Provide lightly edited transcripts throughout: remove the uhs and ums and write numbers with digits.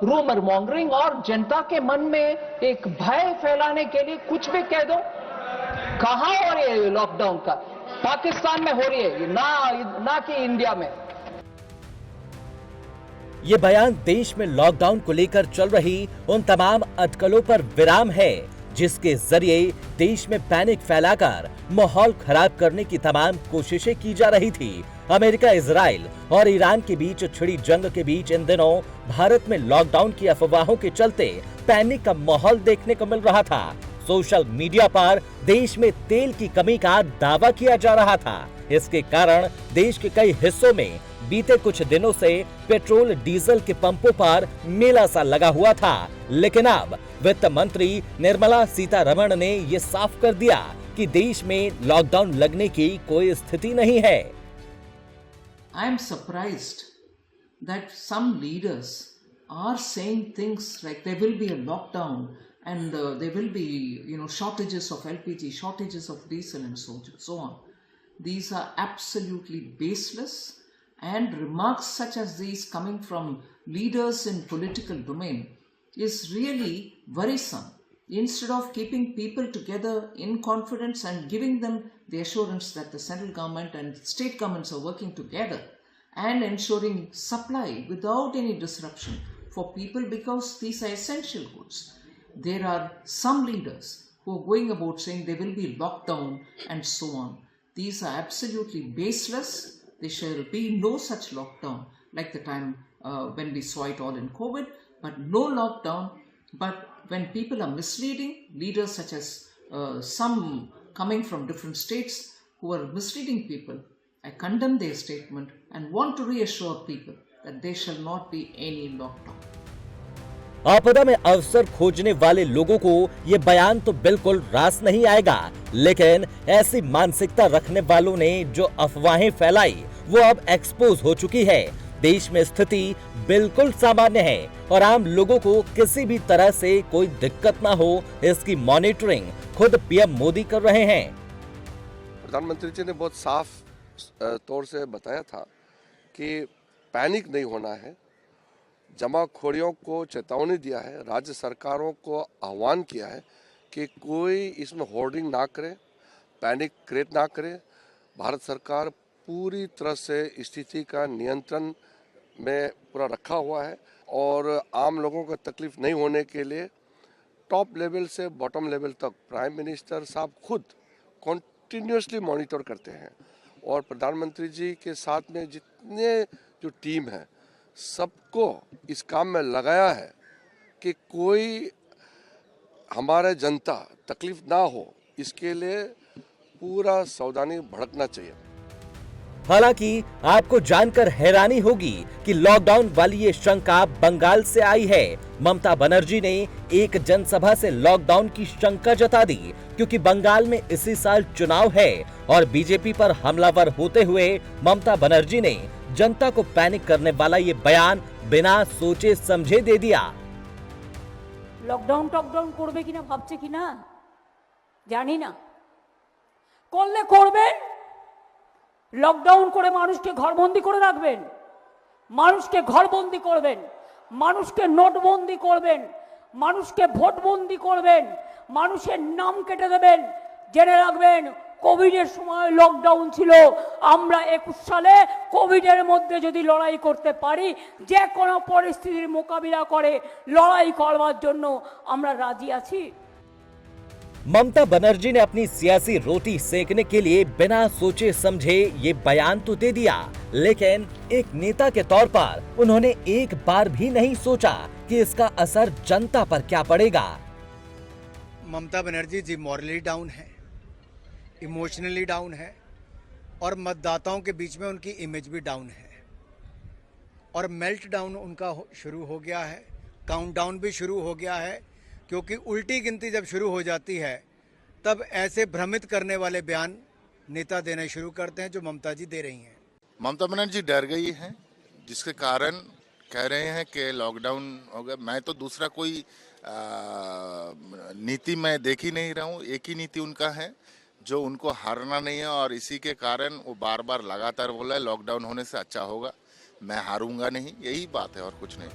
Rumour mongering और जनता के मन में एक भय फैलाने के लिए कुछ भी कह दो। कहां हो रही है लॉकडाउन का? पाकिस्तान में हो रही है, ना कि इंडिया में। ये बयान देश में लॉकडाउन को लेकर चल रही उन तमाम अटकलों पर विराम है जिसके जरिए देश में पैनिक फैलाकर माहौल खराब करने की तमाम कोशिशें की जा रही थी। अमेरिका, इजराइल और ईरान के बीच छिड़ी जंग के बीच इन दिनों भारत में लॉकडाउन की अफवाहों के चलते पैनिक का माहौल देखने को मिल रहा था। सोशल मीडिया पर देश में तेल की कमी का दावा किया जा रहा था। इसके कारण देश के कई हिस्सों में बीते कुछ दिनों से पेट्रोल डीजल के पंपों पर मेला सा लगा हुआ था, लेकिन अब वित्त मंत्री निर्मला सीतारमण ने ये साफ कर दिया कि देश में लॉकडाउन लगने की कोई स्थिति नहीं है। I am surprised that some leaders are saying things like there will be a lockdown and there will be, shortages of LPG, shortages of diesel and so on. These are absolutely baseless, and remarks such as these coming from leaders in political domain is really worrisome. Instead of keeping people together in confidence and giving them the assurance that the central government and state governments are working together and ensuring supply without any disruption for people, because these are essential goods. There are some leaders who are going about saying there will be lockdown and so on. These are absolutely baseless. There shall be no such lockdown like the time when we saw it all in COVID, but no lockdown. But when people are misleading, leaders such as some coming from different states who are misleading people, I condemn their statement and want to reassure people that there shall not be any lockdown. आपदा में अवसर खोजने वाले लोगों को ये बयान तो बिल्कुल रास नहीं आएगा, लेकिन ऐसी मानसिकता रखने वालों ने जो अफवाहें फैलाई वो अब एक्सपोज हो चुकी है। देश में स्थिति बिल्कुल सामान्य है और आम लोगों को किसी भी तरह से कोई दिक्कत ना हो, इसकी मॉनिटरिंग खुद पीएम मोदी कर रहे हैं। प्रधानमंत्री जी ने बहुत साफ तौर से बताया था कि पैनिक नहीं होना है, जमाखोरियों को चेतावनी दिया है, राज्य सरकारों को आह्वान किया है कि कोई इसमें होर्डिंग ना करे, पैनिक क्रिएट ना करे। भारत सरकार पूरी तरह से स्थिति का नियंत्रण में पूरा रखा हुआ है और आम लोगों को तकलीफ नहीं होने के लिए टॉप लेवल से बॉटम लेवल तक प्राइम मिनिस्टर साहब खुद कॉन्टिन्यूसली मॉनिटर करते हैं और प्रधानमंत्री जी के साथ में जितने जो टीम है सबको इस काम में लगाया है कि कोई हमारे जनता तकलीफ ना हो, इसके लिए पूरा सावधानी भड़कना चाहिए। हालांकि आपको जानकर हैरानी होगी कि लॉकडाउन वाली ये शंका बंगाल से आई है। ममता बनर्जी ने एक जनसभा से लॉकडाउन की शंका जता दी क्योंकि बंगाल में इसी साल चुनाव है और बीजेपी पर हमलावर होते हुए ममता बनर्जी ने जनता को पैनिक करने वाला ये बयान बिना सोचे समझे दे दिया। लॉकडाउन टॉकडाउन করবে কিনা ভাবছে কিনা জানি না, করলে করবেন। লকডাউন করে মানুষকে ঘরবন্দি করে রাখবেন, মানুষকে ঘরবন্দি করবেন, মানুষকে নোটবন্দি করবেন, মানুষকে ভোটবন্দি করবেন, মানুষের নাম কেটে দেবেন। জেনে রাখবেন কোভিডের সময় লকডাউন ছিল, আমরা 21 সালে কোভিডের মধ্যে যদি লড়াই করতে পারি, যে কোনো পরিস্থিতির মোকাবিলা করে লড়াই করবার জন্য আমরা রাজি আছি। ममता बनर्जी ने अपनी सियासी रोटी सेकने के लिए बिना सोचे समझे ये बयान तो दे दिया, लेकिन एक नेता के तौर पर उन्होंने एक बार भी नहीं सोचा कि इसका असर जनता पर क्या पड़ेगा। ममता बनर्जी जी मॉरली डाउन है, इमोशनली डाउन है और मतदाताओं के बीच में उनकी इमेज भी डाउन है और मेल्ट डाउन उनका शुरू हो गया है, काउंटडाउन भी शुरू हो गया है, क्योंकि उल्टी गिनती जब शुरू हो जाती है तब ऐसे भ्रमित करने वाले बयान नेता देने शुरू करते हैं जो ममता जी दे रही हैं। ममता बनर्जी डर गई है, जिसके कारण कह रहे हैं कि लॉकडाउन हो गया। मैं तो दूसरा कोई नीति मैं देख ही नहीं रहा हूँ, एक ही नीति उनका है जो उनको हारना नहीं है और इसी के कारण वो बार बार लगातार बोला है लॉकडाउन होने से अच्छा होगा, मैं हारूंगा नहीं, यही बात है और कुछ नहीं।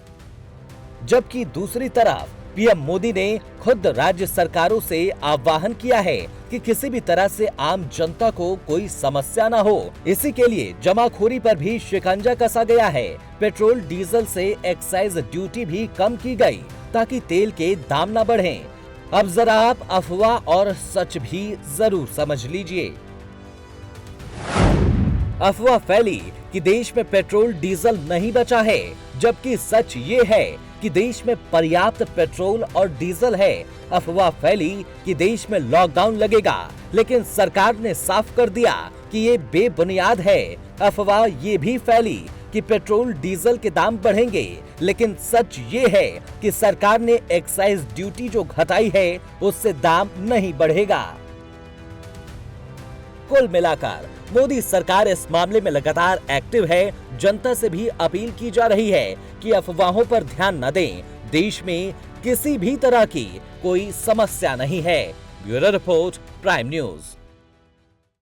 जबकि दूसरी तरफ पीएम मोदी ने खुद राज्य सरकारों से आह्वान किया है कि किसी भी तरह से आम जनता को कोई समस्या न हो। इसी के लिए जमाखोरी पर भी शिकंजा कसा गया है। पेट्रोल डीजल से एक्साइज ड्यूटी भी कम की गई ताकि तेल के दाम न बढ़ें। अब जरा आप अफवाह और सच भी जरूर समझ लीजिए। अफवाह फैली कि देश में पेट्रोल डीजल नहीं बचा है, जबकि सच ये है कि देश में पर्याप्त पेट्रोल और डीजल है। अफवाह फैली कि देश में लॉकडाउन लगेगा, लेकिन सरकार ने साफ कर दिया कि ये बेबुनियाद है। अफवाह ये भी फैली कि पेट्रोल डीजल के दाम बढ़ेंगे, लेकिन सच ये है कि सरकार ने एक्साइज ड्यूटी जो घटाई है उससे दाम नहीं बढ़ेगा। कुल मिलाकर मोदी सरकार इस मामले में लगातार एक्टिव है। जनता से भी अपील की जा रही है कि अफवाहों पर ध्यान न दें। देश में किसी भी तरह की कोई समस्या नहीं है। Bureau report, prime news.